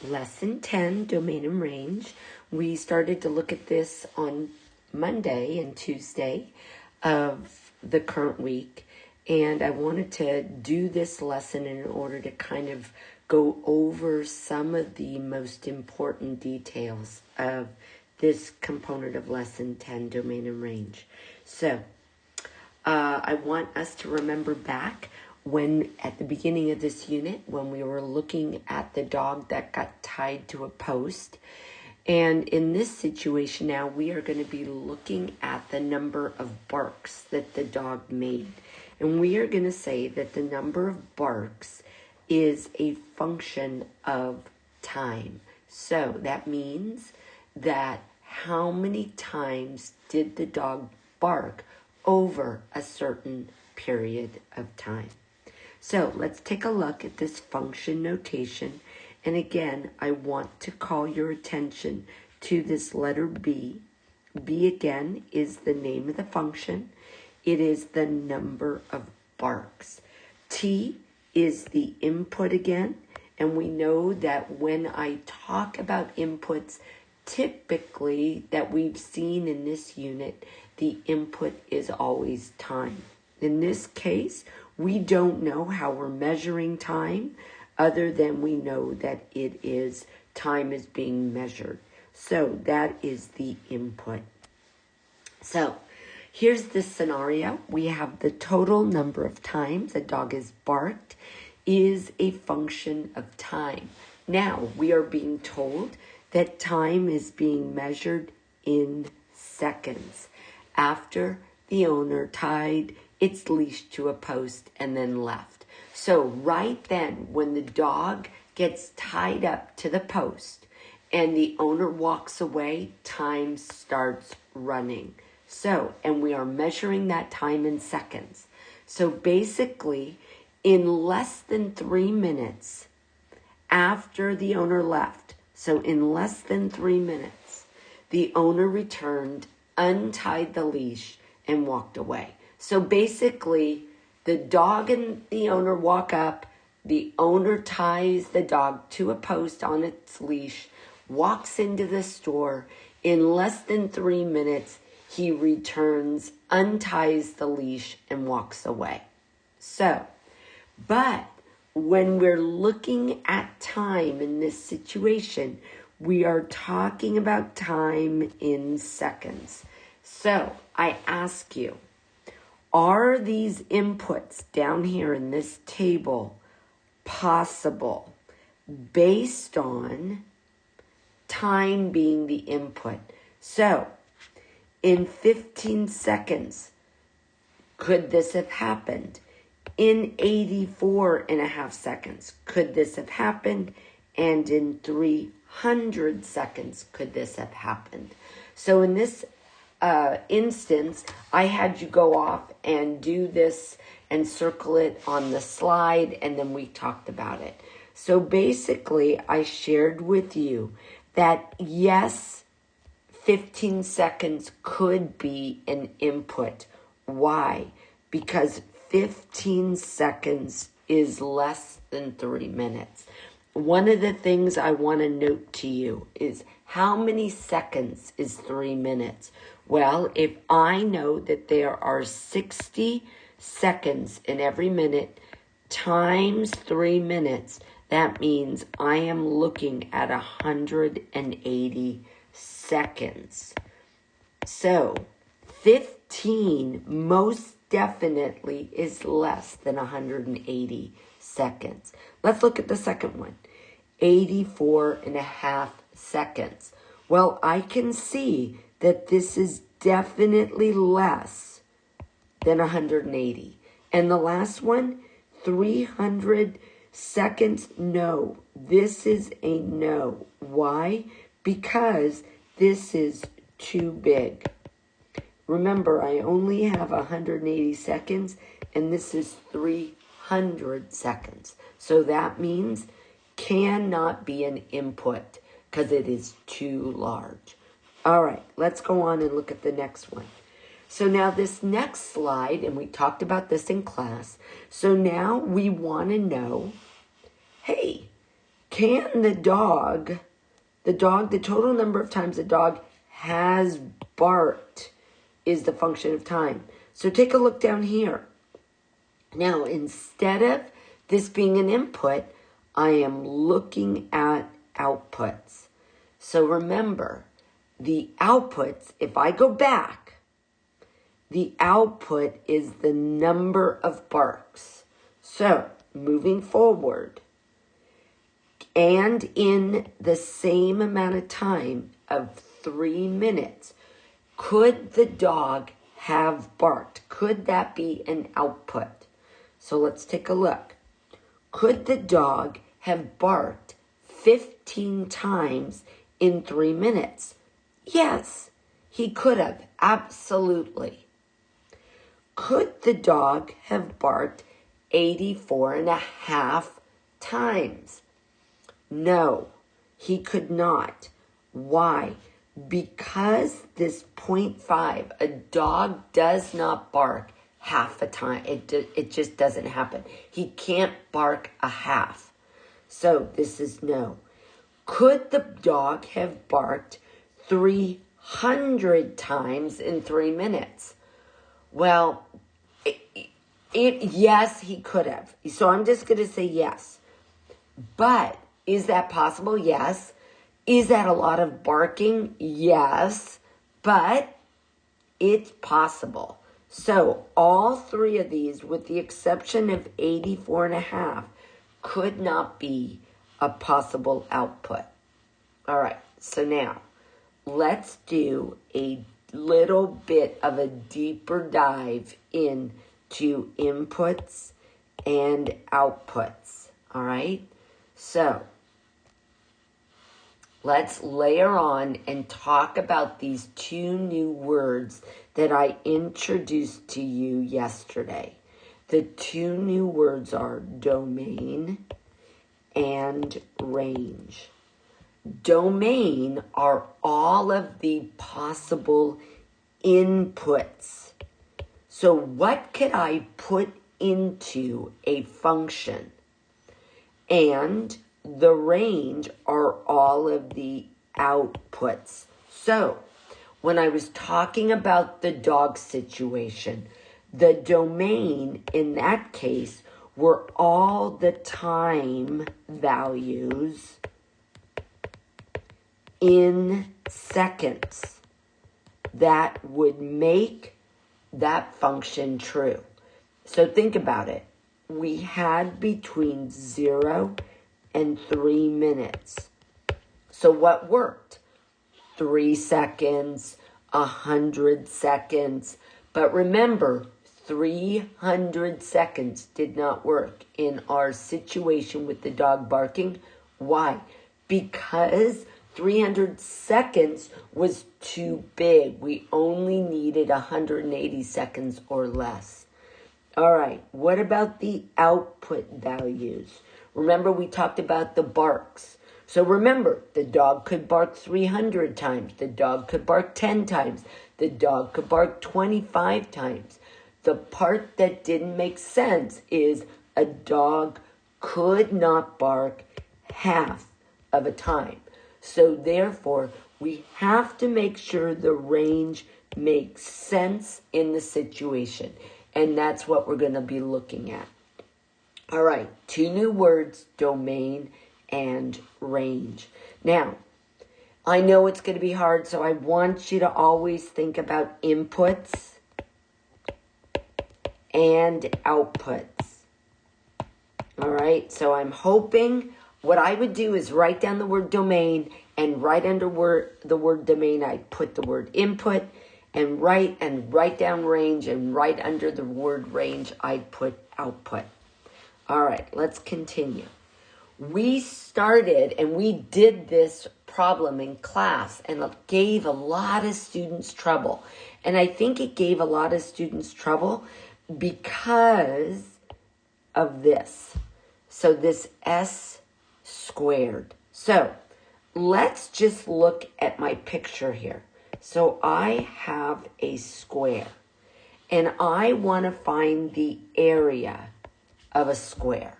Lesson 10, Domain and Range. We started to look at this on Monday and Tuesday of the current week, and I wanted to do this lesson in order to kind of go over some of the most important details of this component of Lesson 10, Domain and Range. So, I want us to remember back when at the beginning of this unit, when we were looking at the dog that got tied to a post. And in this situation now, we are going to be looking at the number of barks that the dog made. And we are going to say that the number of barks is a function of time. So that means that how many times did the dog bark over a certain period of time. So let's take a look at this function notation. And again, I want to call your attention to this letter B. B again is the name of the function. It is the number of barks. T is the input again. And we know that when I talk about inputs, typically that we've seen in this unit, the input is always time. In this case, we don't know how we're measuring time other than we know that it is time is being measured. So that is the input. So here's the scenario. We have the total number of times a dog is barked is a function of time. Now we are being told that time is being measured in seconds after the owner tied its leash to a post and then left. So right then, when the dog gets tied up to the post and the owner walks away, time starts running. So, and we are measuring that time in seconds. So basically, in less than 3 minutes after the owner left, so in less than 3 minutes, the owner returned, untied the leash, and walked away. So basically, the dog and the owner walk up, the owner ties the dog to a post on its leash, walks into the store. In less than 3 minutes, he returns, unties the leash, and walks away. So, but when we're looking at time in this situation, we are talking about time in seconds. So I ask you, are these inputs down here in this table possible based on time being the input? So in 15 seconds, could this have happened? In 84 and a half seconds, could this have happened? And in 300 seconds, could this have happened? So in this instance, I had you go off and do this and circle it on the slide, and then we talked about it. So basically, I shared with you that yes, 15 seconds could be an input. Why? Because 15 seconds is less than 3 minutes. One of the things I want to note to you is how many seconds is 3 minutes? Well, if I know that there are 60 seconds in every minute times 3 minutes, that means I am looking at 180 seconds. So 15 most definitely is less than 180 seconds. Let's look at the second one. 84 and a half seconds. Well, I can see that this is definitely less than 180. And the last one, 300 seconds, no. This is a no. Why? Because this is too big. Remember, I only have 180 seconds, and this is 300 seconds. So that means cannot be an input because it is too large. All right, let's go on and look at the next one. So now this next slide, and we talked about this in class. So now we want to know, hey, Can the total number of times the dog has barked is the function of time. So take a look down here. Now, instead of this being an input, I am looking at outputs. So remember, the outputs, if I go back, the output is the number of barks. So, moving forward, and in the same amount of time of 3 minutes, could the dog have barked? Could that be an output? So let's take a look. Could the dog have barked 15 times in 3 minutes? Yes, he could have. Absolutely. Could the dog have barked 84.5 times? No, he could not. Why? Because this 0.5, a dog does not bark half a time. It just doesn't happen. He can't bark a half. So this is no. Could the dog have barked 300 times in 3 minutes? Well, yes, he could have. So I'm just going to say yes. But is that possible? Yes. Is that a lot of barking? Yes. But it's possible. So all 3 of these, with the exception of 84.5, could not be a possible output. All right. So now let's do a little bit of a deeper dive into inputs and outputs. All right. So let's layer on and talk about these 2 new words that I introduced to you yesterday. The 2 new words are domain and range. Domain are all of the possible inputs. So what could I put into a function? And the range are all of the outputs. So when I was talking about the dog situation, the domain in that case were all the time values in seconds that would make that function true. So think about it. We had between 0 and 3 minutes. So what worked? 3 seconds, 100 seconds. But remember, 300 seconds did not work in our situation with the dog barking. Why? Because 300 seconds was too big. We only needed 180 seconds or less. All right, what about the output values? Remember, we talked about the barks. So remember, the dog could bark 300 times. The dog could bark 10 times. The dog could bark 25 times. The part that didn't make sense is a dog could not bark half of a time. So therefore, we have to make sure the range makes sense in the situation. And that's what we're going to be looking at. All right, 2 new words, domain and range. Now, I know it's going to be hard, so I want you to always think about inputs and outputs. All right, so I'm hoping what I would do is write down the word domain, and right under the word domain, I put the word input, and write down range, and right under the word range, I put output. All right, let's continue. We started and we did this problem in class, and it gave a lot of students trouble. And I think it gave a lot of students trouble because of this. So this S squared. So let's just look at my picture here. So I have a square, and I want to find the area of a square.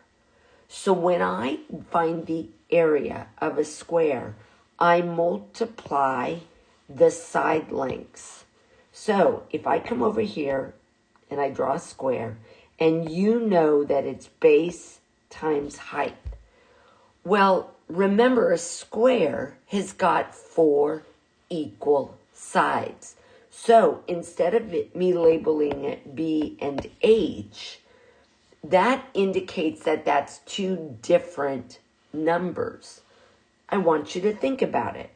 So when I find the area of a square, I multiply the side lengths. So if I come over here and I draw a square, and you know that it's base times height. Well, remember, a square has got 4 equal sides. So instead of me labeling it B and H, that indicates that that's 2 different numbers. I want you to think about it.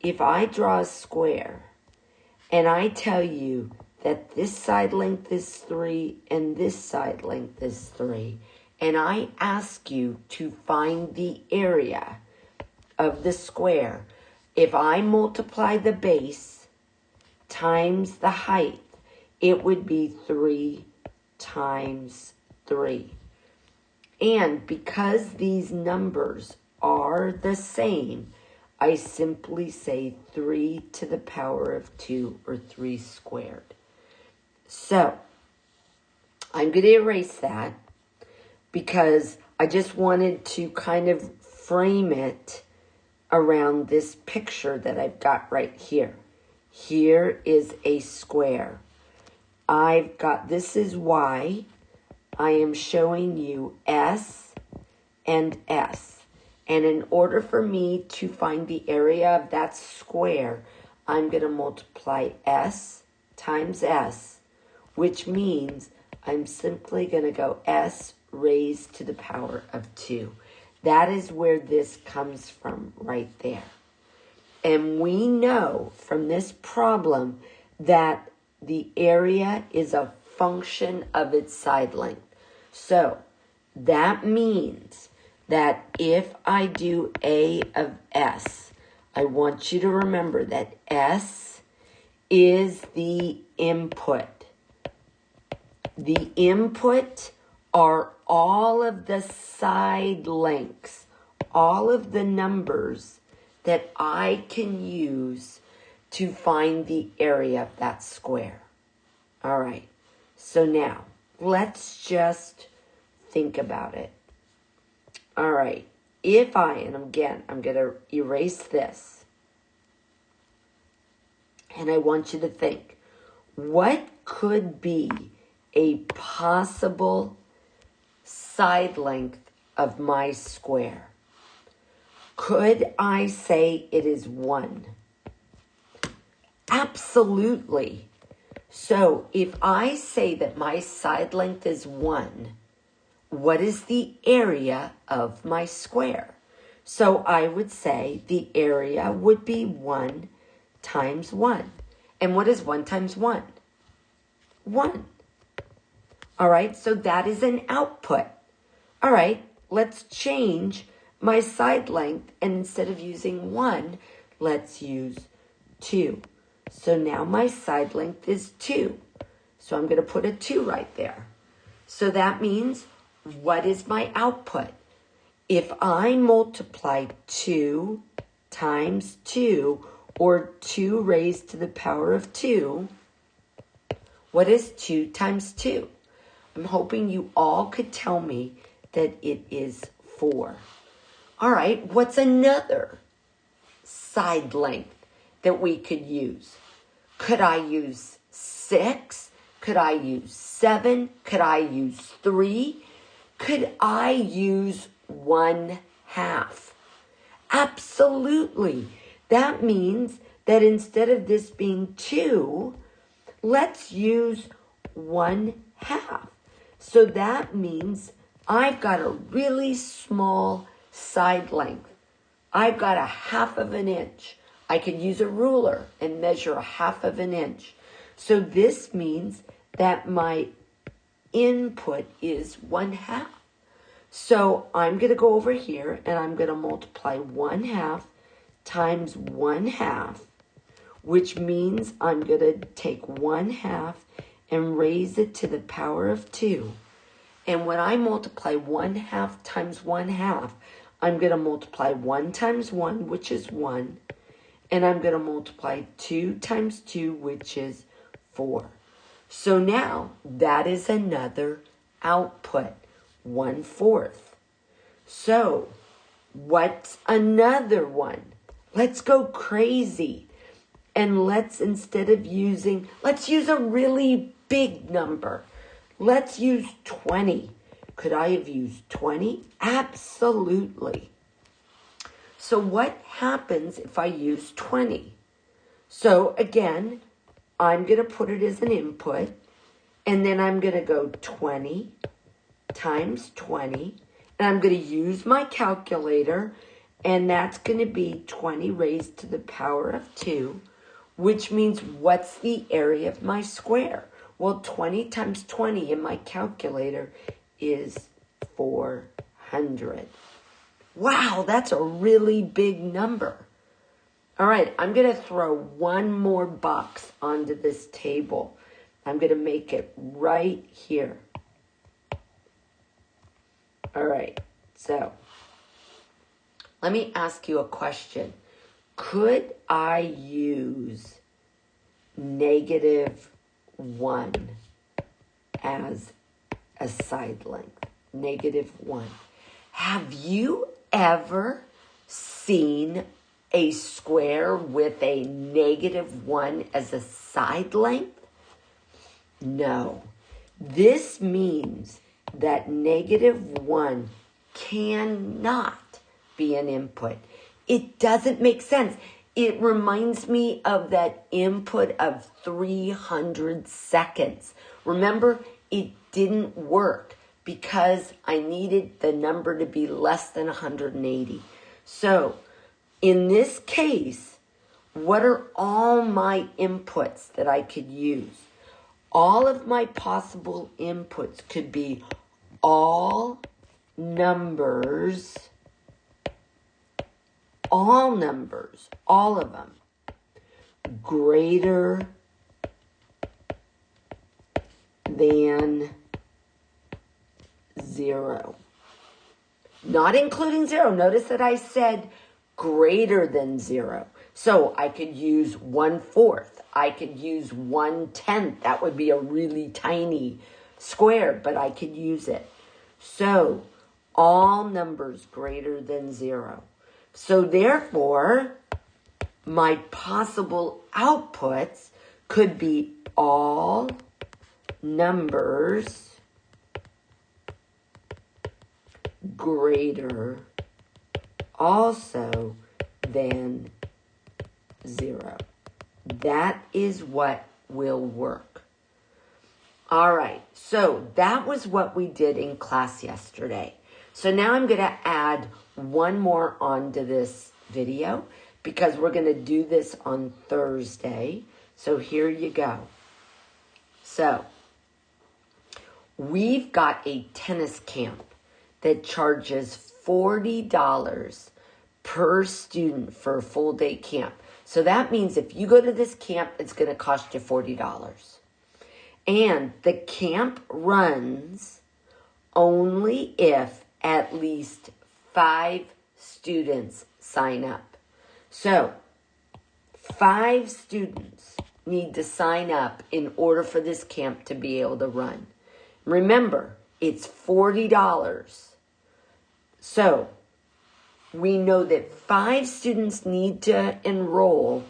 If I draw a square and I tell you that this side length is 3 and this side length is 3, and I ask you to find the area of the square, if I multiply the base times the height, it would be 3 times 3. And because these numbers are the same, I simply say 3 to the power of 2, or 3 squared. So, I'm going to erase that because I just wanted to kind of frame it around this picture that I've got right here. Here is a square. I've got, this is why I am showing you S and S. And in order for me to find the area of that square, I'm going to multiply S times S, which means I'm simply going to go S raised to the power of 2. That is where this comes from right there. And we know from this problem that the area is a function of its side length. So that means that if I do A of S, I want you to remember that S is the input. The input are all of the side lengths, all of the numbers that I can use to find the area of that square. All right, so now let's just think about it. All right, if I, and again, I'm going to erase this, and I want you to think, what could be a possible side length of my square? Could I say it is 1? Absolutely. So if I say that my side length is 1, what is the area of my square? So I would say the area would be 1 times 1. And what is 1 times 1? 1. All right, so that is an output. All right, let's change my side length, and instead of using 1, let's use 2. So now my side length is 2. So I'm going to put a 2 right there. So that means, what is my output? If I multiply 2 times 2, or 2 raised to the power of 2, what is 2 times 2? I'm hoping you all could tell me that it is 4. All right, what's another side length that we could use? Could I use 6? Could I use 7? Could I use 3? Could I use 1/2? Absolutely. That means that instead of this being 2, let's use 1/2. So that means I've got a really small side length. I've got 1/2 of an inch. I could use a ruler and measure 1/2 of an inch. So this means that my input is 1/2. So I'm going to go over here and I'm going to multiply 1/2 times 1/2, which means I'm going to take 1/2 and raise it to the power of 2. And when I multiply 1/2 times 1/2, I'm going to multiply 1 times 1, which is 1. And I'm going to multiply 2 times 2, which is 4. So now that is another output, 1/4. So What's another one? Let's go crazy. And instead of let's use a really big number. Let's use 20. Could I have used 20? Absolutely. So what happens if I use 20? So again, I'm going to put it as an input. And then I'm going to go 20 times 20. And I'm going to use my calculator. And that's going to be 20 raised to the power of 2. Which means what's the area of my square? Well, 20 times 20 in my calculator is 400. Wow, that's a really big number. All right, I'm going to throw one more box onto this table. I'm going to make it right here. All right, so let me ask you a question. Could I use -1 as a side length? -1. Have you ever seen a square with a -1 as a side length? No. This means that -1 cannot be an input. It doesn't make sense. It reminds me of that input of 300 seconds. Remember, it didn't work because I needed the number to be less than 180. So, in this case, what are all my inputs that I could use? All of my possible inputs could be all numbers, all of them, greater than 0. Not including 0. Notice that I said greater than 0. So I could use 1/4. I could use 1/10. That would be a really tiny square, but I could use it. So all numbers greater than 0. So therefore, my possible outputs could be all numbers greater also than 0. That is what will work. All right, so that was what we did in class yesterday. So now I'm going to add one more onto this video because we're going to do this on Thursday. So here you go. So we've got a tennis camp that charges $40 per student for a full day camp. So that means if you go to this camp, it's going to cost you $40. And the camp runs only if at least 5 students sign up. So 5 students need to sign up in order for this camp to be able to run. Remember, it's $40. So we know that 5 students need to enroll,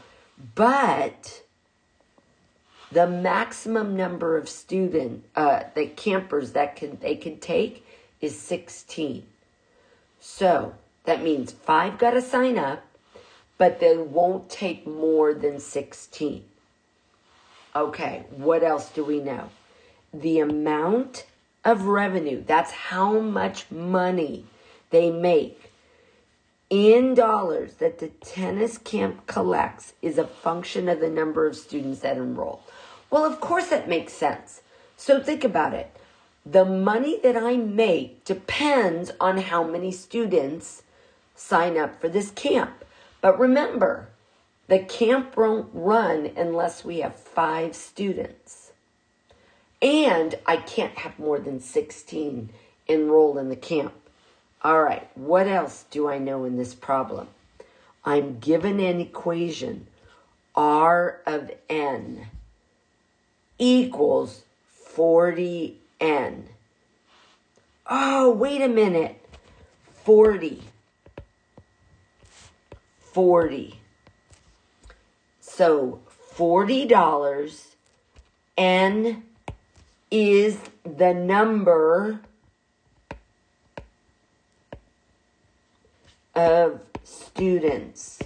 but the maximum number of the campers that they can take is 16. So that means 5 got to sign up, but they won't take more than 16. Okay, what else do we know? The amount of revenue, that's how much money they make in dollars that the tennis camp collects is a function of the number of students that enroll. Well, of course that makes sense. So think about it. The money that I make depends on how many students sign up for this camp. But remember, the camp won't run unless we have 5 students. And I can't have more than 16 enroll in the camp. All right, what else do I know in this problem? I'm given an equation, R of n equals 40n. Oh, wait a minute. 40 40. So $40. N is the number of students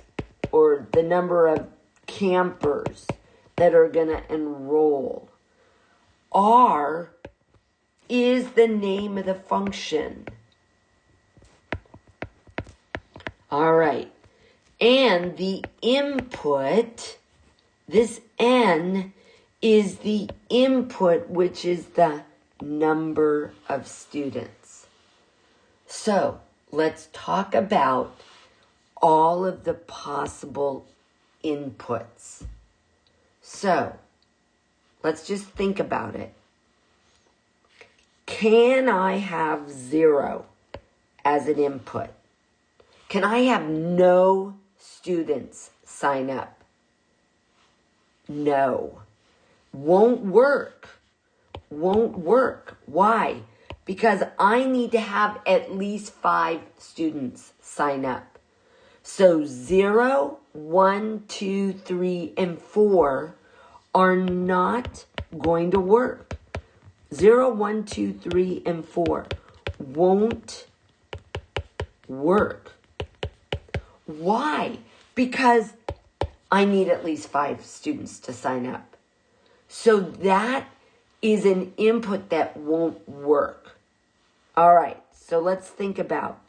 or the number of campers that are going to enroll. R is the name of the function. All right. And the input, this N is the input, which is the number of students. So let's talk about all of the possible inputs. So let's just think about it. Can I have 0 as an input? Can I have no students sign up? No. Won't work. Won't work. Why? Because I need to have at least 5 students sign up. So 0, 1, 2, 3, and 4 are not going to work. 0, 1, 2, 3, and 4 won't work. Why? Because I need at least 5 students to sign up. So that is an input that won't work. All right, so let's think about,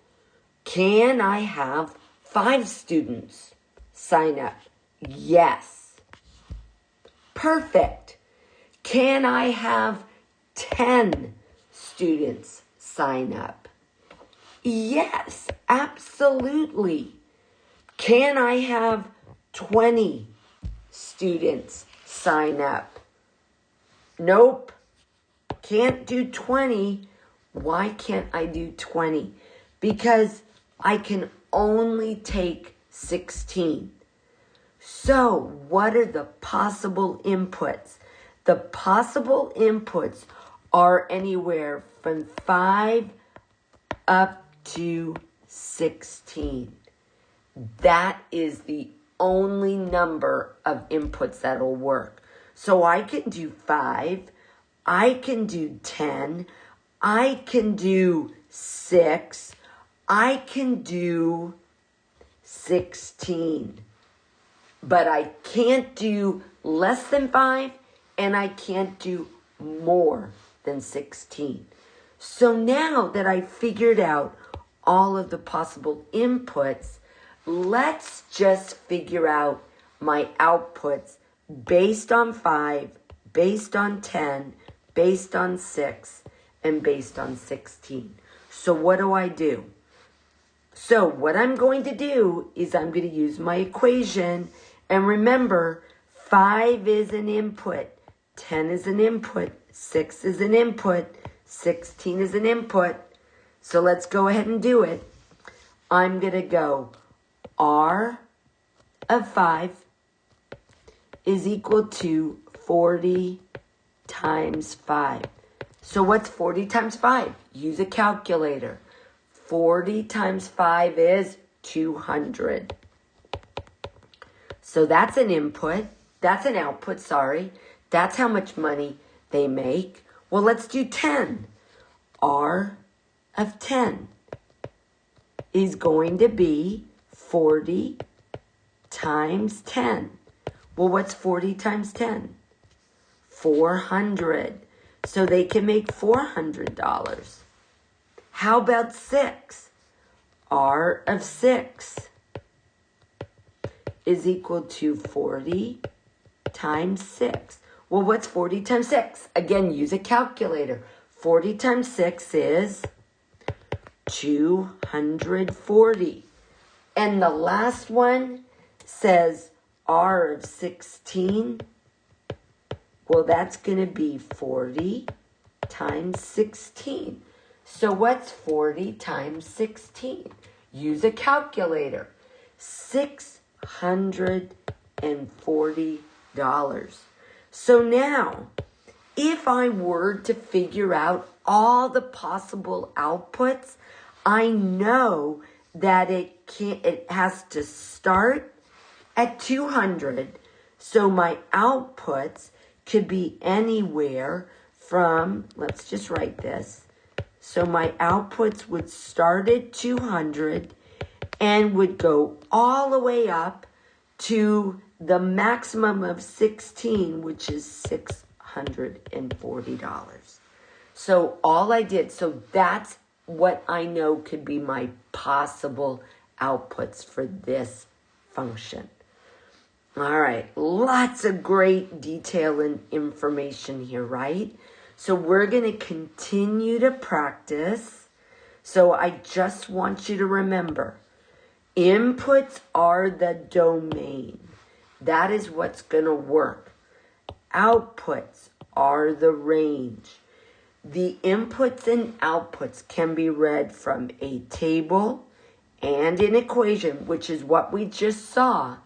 can I have 5 students sign up? Yes. Perfect. Can I have 10 students sign up? Yes, absolutely. Can I have 20 students sign up? Nope. Can't do 20. Why can't I do 20? Because I can only take 16. So what are the possible inputs? The possible inputs are anywhere from 5 up to 16. That is the only number of inputs that'll work. So I can do 5, I can do 10, I can do 6, I can do 16. But I can't do less than 5, and I can't do more than 16. So now that I figured out all of the possible inputs, let's just figure out my outputs based on 5, based on 10, based on 6, and based on 16. So what do? So what I'm going to do is I'm going to use my equation. And remember, 5 is an input, 10 is an input, 6 is an input, 16 is an input. So let's go ahead and do it. I'm going to go R of 5 is equal to 40 times 5. So what's 40 times 5? Use a calculator. 40 times 5 is 200. So that's an input. That's an output, sorry. That's how much money they make. Well, let's do 10. R of 10 is going to be 40 times 10. Well, what's 40 times 10? 400. So they can make $400. How about 6? R of 6 is equal to 40 times 6. Well, what's 40 times 6? Again, use a calculator. 40 times 6 is 240. And the last one says R of 16. Well, that's going to be 40 times 16. So what's 40 times 16? Use a calculator. $640. So now, if I were to figure out all the possible outputs, I know that it it has to start at 200. So my outputs could be anywhere from, let's just write this. So my outputs would start at 200 and would go all the way up to the maximum of 16, which is $640. So all I did, so that's what I know could be my possible outputs for this function. All right, lots of great detail and information here, right? So we're going to continue to practice. So I just want you to remember, inputs are the domain. That is what's going to work. Outputs are the range. The inputs and outputs can be read from a table and an equation, which is what we just saw.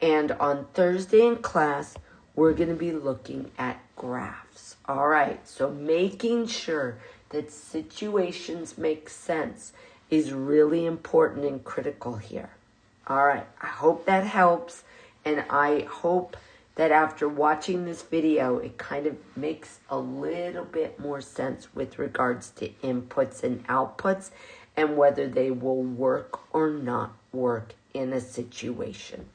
And on Thursday in class, we're going to be looking at graphs. All right, so making sure that situations make sense is really important and critical here. All right, I hope that helps. And I hope that after watching this video, it kind of makes a little bit more sense with regards to inputs and outputs and whether they will work or not work in a situation.